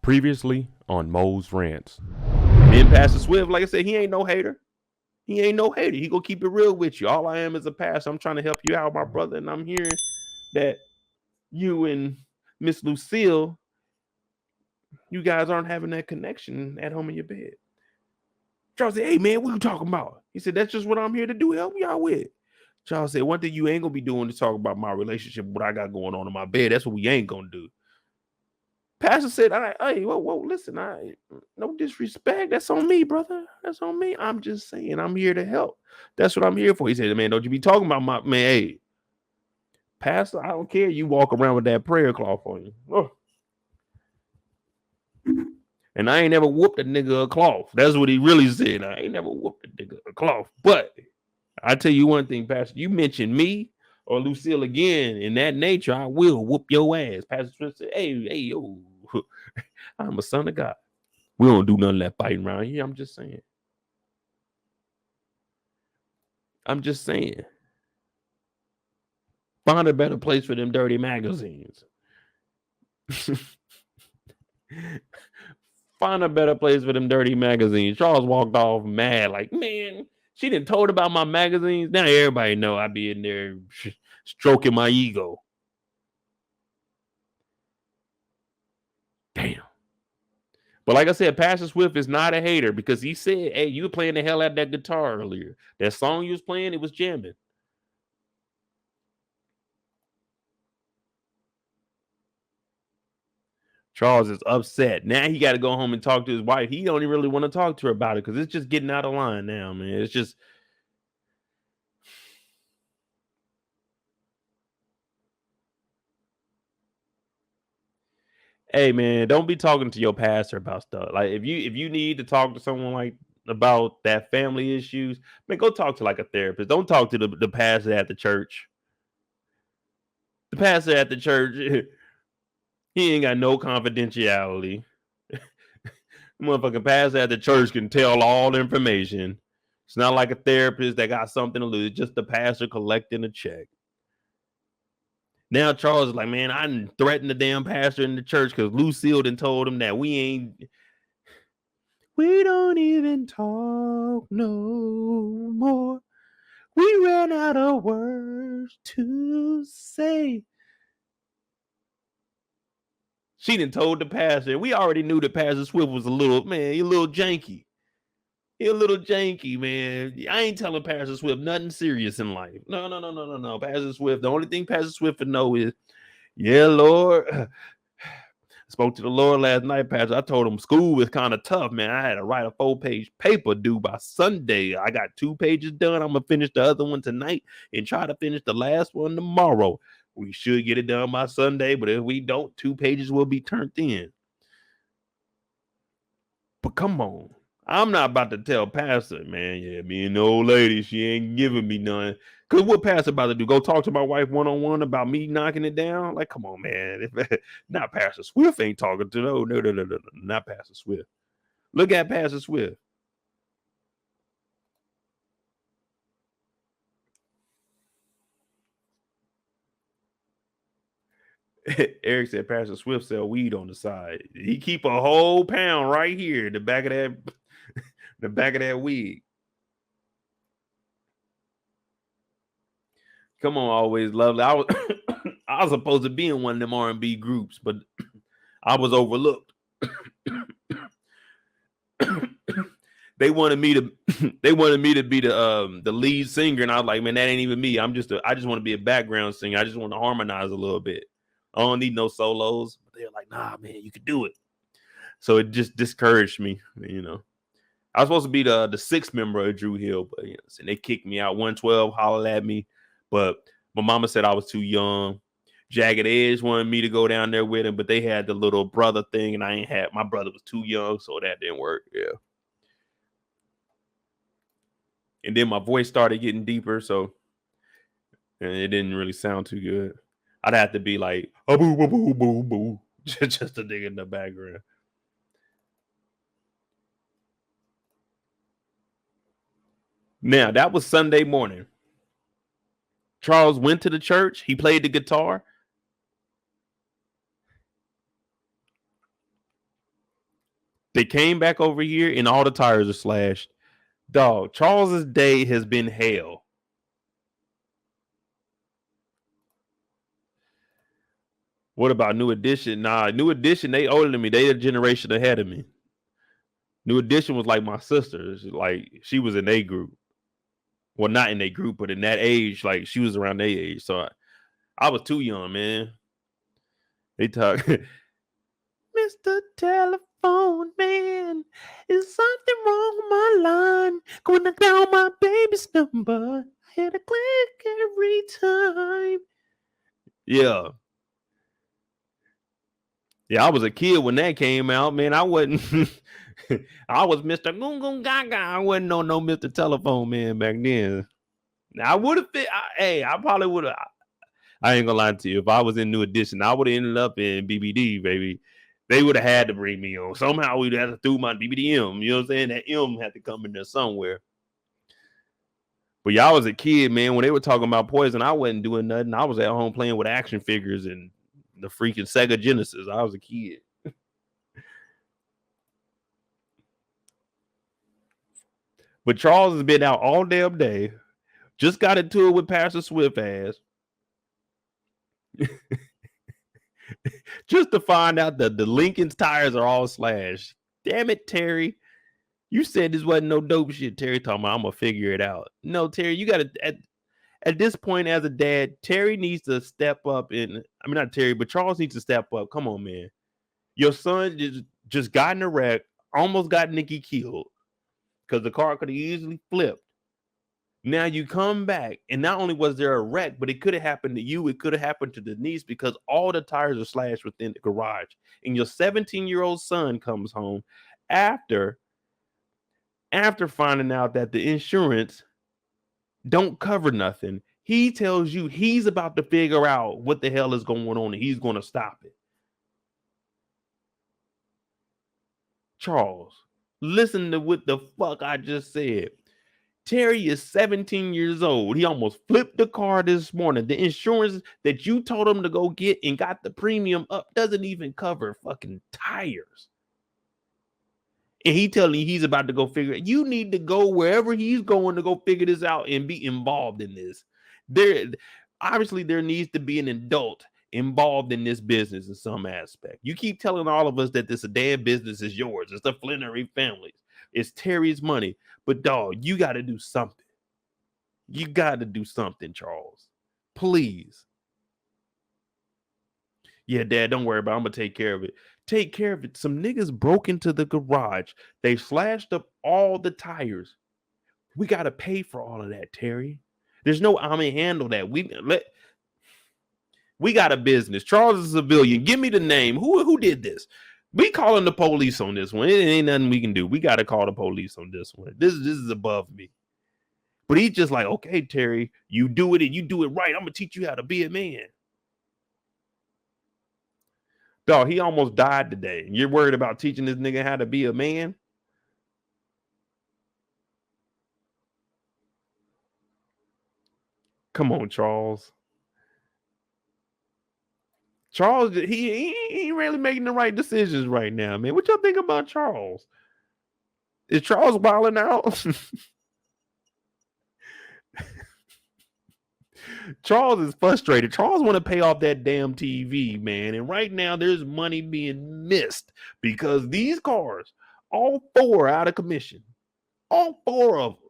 Previously on Moes Rants. Then Pastor Swift, like I said, he ain't no hater. He ain't no hater. He gonna keep it real with you. All I am is a pastor. I'm trying to help you out, my brother. And I'm hearing that you and Miss Lucille, you guys aren't having that connection at home in your bed. Charles said, hey man, what you talking about? He said, that's just what I'm here to do. Help y'all with. Charles said, one thing you ain't gonna be doing is talk about my relationship, what I got going on in my bed. That's what we ain't gonna do. Pastor said, hey, whoa, listen, no disrespect. That's on me, brother. That's on me. I'm just saying, I'm here to help. That's what I'm here for. He said, man, don't you be talking about my man. Hey, Pastor, I don't care. You walk around with that prayer cloth on you. Oh. And I ain't never whooped a nigga a cloth. That's what he really said. I ain't never whooped a nigga a cloth. But I tell you one thing, Pastor, you mention me or Lucille again in that nature, I will whoop your ass. Pastor Swift said, hey, yo, I'm a son of God. We don't do none of that fighting around here. I'm just saying. Find a better place for them dirty magazines. Find a better place for them dirty magazines. Charles walked off mad, like, man, she done told about my magazines. Now everybody know I be in there stroking my ego. Damn. But like I said, Pastor Swift is not a hater because he said, hey, you were playing the hell out of that guitar earlier. That song you was playing, it was jamming. Charles is upset. Now he got to go home and talk to his wife. He don't even really want to talk to her about it because it's just getting out of line now, man. It's just... Hey man, don't be talking to your pastor about stuff. Like if you need to talk to someone like about that family issues, man, go talk to like a therapist. Don't talk to the pastor at the church. The pastor at the church, he ain't got no confidentiality. Motherfucking pastor at the church can tell all the information. It's not like a therapist that got something to lose. It's just the pastor collecting a check. Now Charles is like, man, I didn't threaten the damn pastor in the church because Lucille done told him that we don't even talk no more. We ran out of words to say. She done told the pastor. We already knew that Pastor Swift was a little janky. He a little janky, man. I ain't telling Pastor Swift nothing serious in life. No. Pastor Swift, the only thing Pastor Swift would know is, yeah, Lord. I spoke to the Lord last night, Pastor. I told him school was kind of tough, man. I had to write a 4-page paper due by Sunday. I got 2 pages done. I'm going to finish the other one tonight and try to finish the last one tomorrow. We should get it done by Sunday, but if we don't, 2 pages will be turned in. But come on. I'm not about to tell Pastor, man, yeah, me and the old lady, she ain't giving me none. Because what Pastor about to do? Go talk to my wife one-on-one about me knocking it down? Like, come on, man. Not Pastor Swift ain't talking to no, not Pastor Swift. Look at Pastor Swift. Eric said Pastor Swift sell weed on the side. He keep a whole pound right here, the back of that wig. Come on, Always Lovely. I was supposed to be in one of them R&B groups, but I was overlooked. They wanted me to be the lead singer, and I was like, man, that ain't even me. I just want to be a background singer. I just want to harmonize a little bit. I don't need no solos. But they're like, nah, man, you could do it. So it just discouraged me, you know. I was supposed to be the 6th member of Drew Hill, but you know, and they kicked me out. 112 hollered at me, but my mama said I was too young. Jagged Edge wanted me to go down there with him, but they had the little brother thing, and my brother was too young, so that didn't work. Yeah. And then my voice started getting deeper, so and it didn't really sound too good. I'd have to be like, oh, boo, boo, boo, boo, boo, just to dig in the background. Now, that was Sunday morning. Charles went to the church. He played the guitar. They came back over here and all the tires are slashed. Dog, Charles's day has been hell. What about New Edition? Nah, New Edition, they older than me. They a generation ahead of me. New Edition was like my sister. Like, she was in a group. Well, not in a group, but in that age, like, she was around their age. So I was too young, man. They talk, Mr. Telephone Man, is something wrong with my line? Gonna down my baby's number. I had to click every time. Yeah. Yeah, I was a kid when that came out, man. I wasn't. I was Mr. Goon Goon Gaga. I wasn't on no Mr. Telephone Man back then. Now, I would have fit. I probably would have. I ain't gonna lie to you. If I was in New Edition, I would have ended up in BBD, baby. They would have had to bring me on. Somehow we'd have to do my BBDM. You know what I'm saying? That M had to come in there somewhere. But y'all was a kid, man. When they were talking about Poison, I wasn't doing nothing. I was at home playing with action figures and the freaking Sega Genesis. I was a kid. But Charles has been out all damn day. Just got into it with Pastor Swift ass. Just to find out that the Lincoln's tires are all slashed. Damn it, Terry. You said this wasn't no dope shit. Terry talking about, I'm going to figure it out. No, Terry, you got to, at this point as a dad, Terry needs to step up. Not Terry, but Charles needs to step up. Come on, man. Your son just got in a wreck, almost got Nikki killed because the car could have easily flipped. Now you come back, and not only was there a wreck, but it could have happened to you. It could have happened to Denise because all the tires are slashed within the garage. And your 17-year-old son comes home after finding out that the insurance don't cover nothing. He tells you he's about to figure out what the hell is going on, and he's going to stop it. Charles, listen to what the fuck I just said. Terry is 17 years old. He almost flipped the car this morning. The insurance that you told him to go get and got the premium up doesn't even cover fucking tires. And he telling you he's about to go figure it. You need to go wherever he's going to go figure this out and be involved in this. Obviously, there needs to be an adult involved in this business in some aspect. You keep telling all of us that this damn business is yours. It's the Flenory family. It's Terry's money. But dog, you got to do something. You got to do something, Charles. Please. Yeah, Dad, don't worry about it. I'm going to take care of it. Take care of it. Some niggas broke into the garage. They slashed up all the tires. We got to pay for all of that, Terry. There's no I'm going to handle that. We got a business. Charles is a civilian. Give me the name. Who did this? We calling the police on this one. It ain't nothing we can do. We got to call the police on this one. This is above me. But he's just like, okay, Terry, you do it and you do it right. I'm going to teach you how to be a man. Dog, he almost died today. You're worried about teaching this nigga how to be a man? Come on, Charles. Charles, he ain't really making the right decisions right now, man. What y'all think about Charles? Is Charles wilding out? Charles is frustrated. Charles want to pay off that damn TV, man. And right now there's money being missed because these cars, all four are out of commission. All four of them.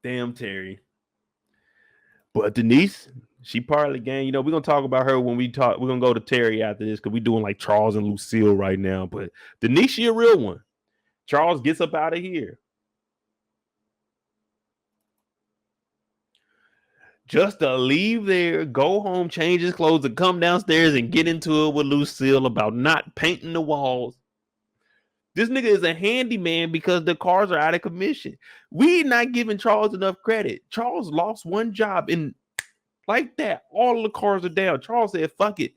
Damn Terry. But Denise, she part of the gang. You know, we're gonna talk about her when we talk. We're gonna go to Terry after this because we're doing like Charles and Lucille right now. But Denise, she a real one. Charles gets up out of here. Just to leave there, go home, change his clothes, and come downstairs and get into it with Lucille about not painting the walls. This nigga is a handyman because the cars are out of commission. We not giving Charles enough credit. Charles lost one job and like that, all the cars are down. Charles said, fuck it.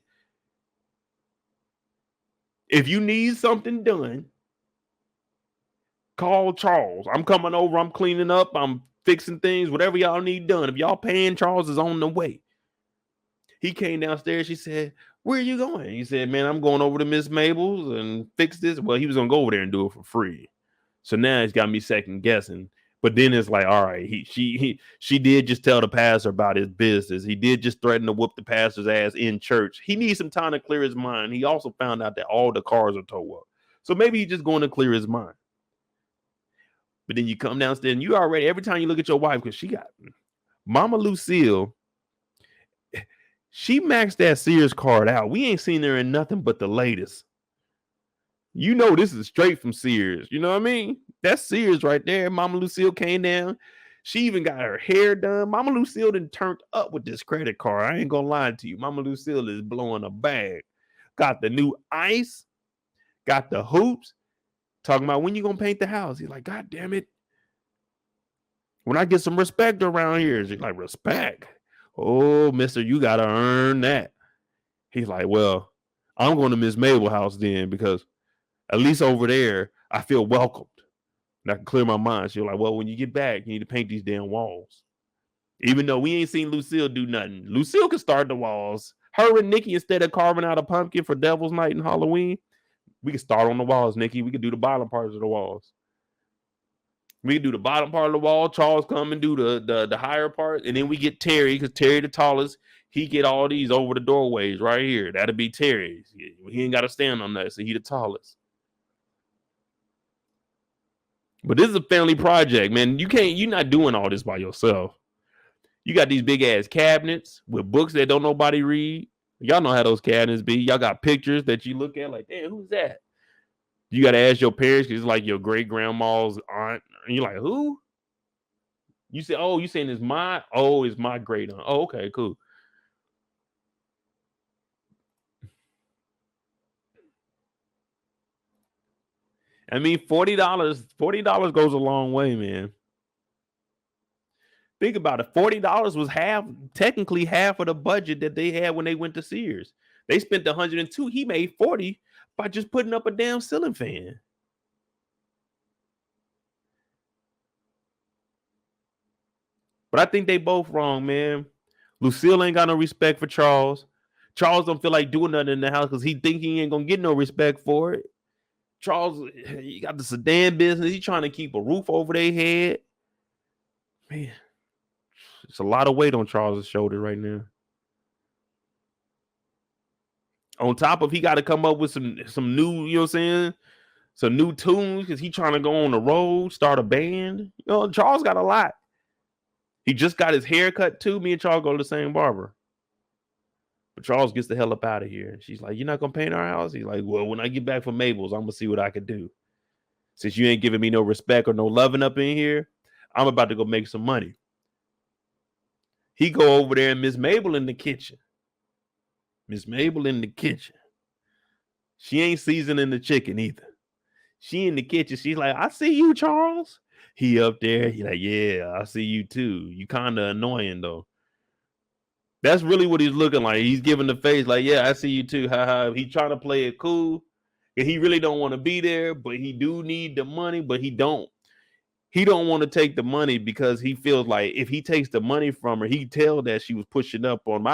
If you need something done, call Charles. I'm coming over. I'm cleaning up. I'm fixing things. Whatever y'all need done. If y'all paying, Charles is on the way. He came downstairs. She said, where are you going? He said, man, I'm going over to Miss Mabel's and fix this. Well, he was going to go over there and do it for free. So now it's got me second guessing. But then it's like, all right, she did just tell the pastor about his business. He did just threaten to whoop the pastor's ass in church. He needs some time to clear his mind. He also found out that all the cars are towed up. So maybe he's just going to clear his mind. But then you come downstairs and you already, every time you look at your wife, because she got Mama Lucille, she maxed that Sears card out. We ain't seen her in nothing but the latest. You know this is straight from Sears. You know what I mean? That's Sears right there. Mama Lucille came down. She even got her hair done. Mama Lucille done turned up with this credit card. I ain't gonna lie to you. Mama Lucille is blowing a bag. Got the new ice. Got the hoops. Talking about when you gonna paint the house. He's like, God damn it. When I get some respect around here. She's like, respect? Oh, mister, you gotta earn that. He's like, well, I'm going to Miss Mabel's house then, because at least over there, I feel welcomed. And I can clear my mind. She's like, well, when you get back, you need to paint these damn walls. Even though we ain't seen Lucille do nothing. Lucille can start the walls. Her and Nikki, instead of carving out a pumpkin for Devil's Night and Halloween, we can start on the walls, Nikki. We can do the bottom parts of the walls. We can do the bottom part of the wall. Charles come and do the higher part. And then we get Terry, because Terry the tallest. He get all these over the doorways right here. That'll be Terry's. He ain't got to stand on that, so he the tallest. But this is a family project, man. You're not doing all this by yourself. You got these big ass cabinets with books that don't nobody read. Y'all know how those cabinets be. Y'all got pictures that you look at like, damn, who's that? You got to ask your parents, because it's like your great grandma's aunt. And you're like, who? You say, oh, you saying it's my, oh, it's my great aunt. Oh, okay, cool. I mean, $40 goes a long way, man. Think about it. $40 was technically half of the budget that they had when they went to Sears. They spent 102. He made 40 by just putting up a damn ceiling fan. But I think they both wrong, man. Lucille ain't got no respect for Charles. Charles don't feel like doing nothing in the house because he think he ain't gonna get no respect for it. Charles, he got the sedan business. He trying to keep a roof over their head. Man, it's a lot of weight on Charles' shoulder right now. On top of, he got to come up with some new, you know what I'm saying? Some new tunes, because he trying to go on the road, start a band. You know, Charles got a lot. He just got his hair cut too. Me and Charles go to the same barber. But Charles gets the hell up out of here. She's like, you're not going to paint our house? He's like, well, when I get back from Mabel's, I'm going to see what I can do. Since you ain't giving me no respect or no loving up in here, I'm about to go make some money. He go over there and Miss Mabel in the kitchen. Miss Mabel in the kitchen. She ain't seasoning the chicken either. She in the kitchen. She's like, I see you, Charles. He up there. He like, yeah, I see you too. You kind of annoying though. That's really what he's looking like. He's giving the face like, yeah, I see you too. Ha. He trying to play it cool. And he really don't want to be there, but he do need the money, but he don't want to take the money because he feels like if he takes the money from her, he tell that she was pushing up on him.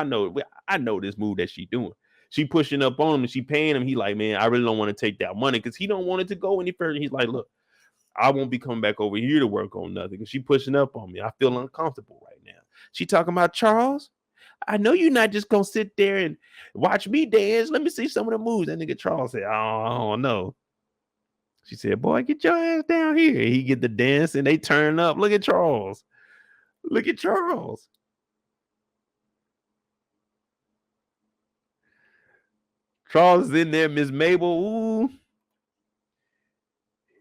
I know this move that she doing. She pushing up on him and she paying him. He like, man, I really don't want to take that money because he don't want it to go any further. He's like, look, I won't be coming back over here to work on nothing because she pushing up on me. I feel uncomfortable right now. She talking about, Charles, I know you're not just going to sit there and watch me dance. Let me see some of the moves. That nigga Charles said, I don't know. She said, boy, get your ass down here. He get the dance and they turn up. Look at Charles. Look at Charles. Charles is in there. Miss Mabel. Ooh.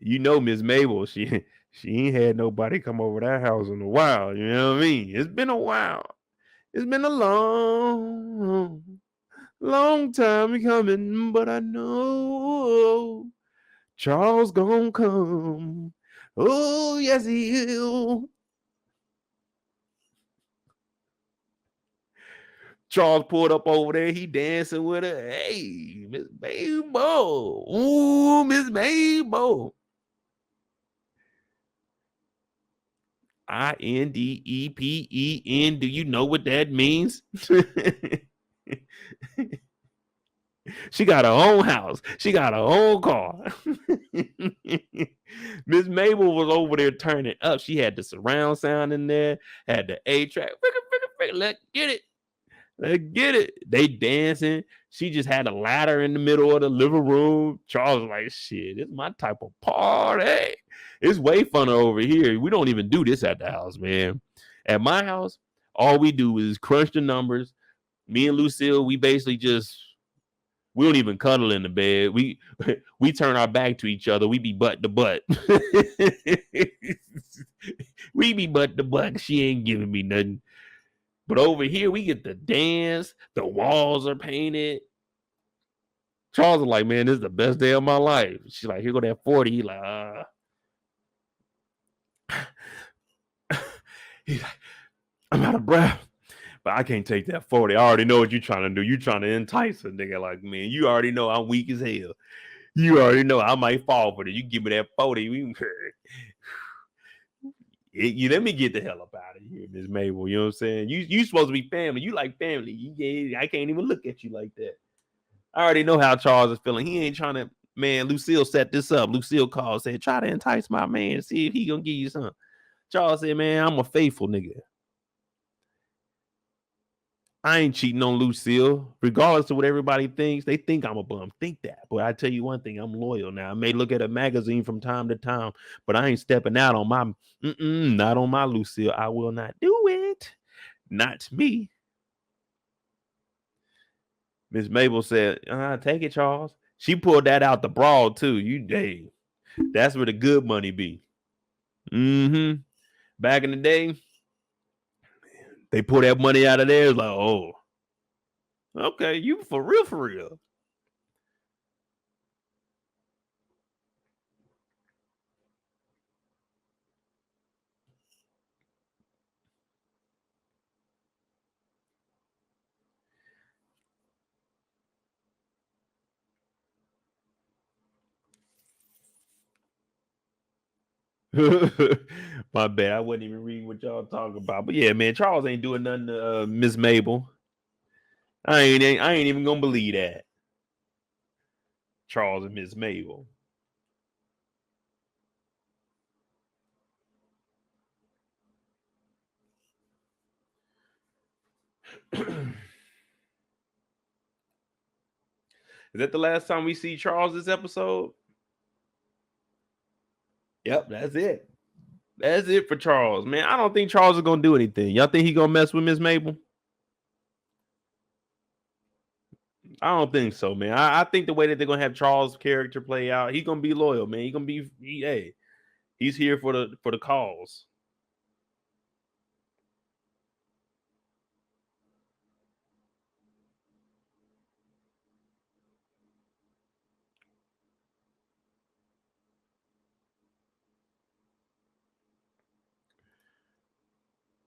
You know Miss Mabel. She ain't had nobody come over that house in a while. You know what I mean? It's been a while. It's been a long time coming, but I know Charles gonna come. Oh, yes, he will. Charles pulled up over there. He dancing with her. Hey, Miss Mabel. Ooh, Miss Mabel. INDEPEN. Do you know what that means? She got her own house. She got her own car. Miss Mabel was over there turning up. She had the surround sound in there, had the A track. Let's get it. Let's get it. They dancing. She just had a ladder in the middle of the living room. Charles was like, shit, it's my type of party. It's way funner over here. We don't even do this at the house, man. At my house, all we do is crunch the numbers. Me and Lucille, we basically we don't even cuddle in the bed. We turn our back to each other. We be butt to butt. We be butt to butt. She ain't giving me nothing. But over here, we get the dance. The walls are painted. Charles is like, man, this is the best day of my life. She's like, here go that 40. He like, He's like, I'm out of breath. But I can't take that 40. I already know what you're trying to do. You're trying to entice a nigga like me. You already know I'm weak as hell. You already know I might fall for it. You give me that 40. Let me get the hell up out of here, Miss Mabel. You know what I'm saying? You supposed to be family. You like family. I can't even look at you like that. I already know how Charles is feeling. He ain't trying to, man, Lucille set this up. Lucille called, said, try to entice my man, see if he gonna give you something. Charles said, man, I'm a faithful nigga. I ain't cheating on Lucille. Regardless of what everybody thinks, they think I'm a bum. Think that. But I tell you one thing, I'm loyal now. I may look at a magazine from time to time, but I ain't stepping out on not on my Lucille. I will not do it. Not me. Miss Mabel said, take it, Charles. She pulled that out the broad too. That's where the good money be. Mm-hmm. Back in the day, they pull that money out of there. It's like, oh, okay, you for real, for real. My bad. I wasn't even reading what y'all talking about. But yeah, man, Charles ain't doing nothing to Miss Mabel. I ain't even gonna believe that. Charles and Miss Mabel. Is that the last time we see Charles this episode? Yep, that's it. That's it for Charles, man. I don't think Charles is gonna do anything. Y'all think he gonna mess with Miss Mabel? I don't think so, man. I think the way that they're gonna have Charles' character play out, he's gonna be loyal, man. He's gonna be, hey, he's here for the cause.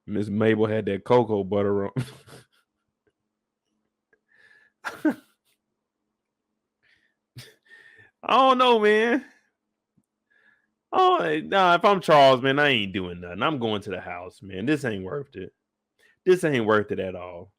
Miss Mabel had that cocoa butter on. I don't know, man. Oh, nah, if I'm Charles, man, I ain't doing nothing. I'm going to the house, man. This ain't worth it. This ain't worth it at all.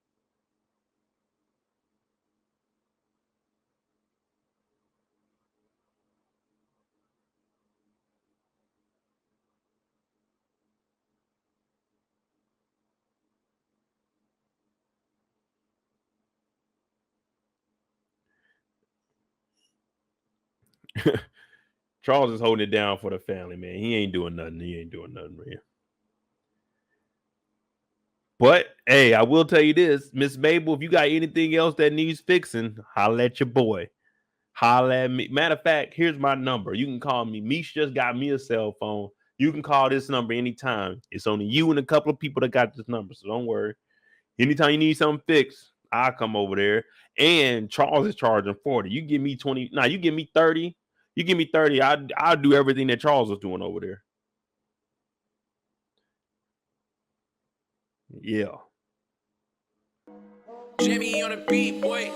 Charles is holding it down for the family, man. He ain't doing nothing. He ain't doing nothing, man. But hey, I will tell you this, Miss Mabel, if you got anything else that needs fixing, holla at your boy. Holla at me. Matter of fact, here's my number. You can call me. Meech just got me a cell phone. You can call this number anytime. It's only you and a couple of people that got this number, so don't worry. Anytime you need something fixed, I'll come over there. And Charles is charging 40. You give me 20. Nah, you give me 30. You give me 30. I'll do everything that Charles was doing over there. Yeah. Jimmy on the beat, boy.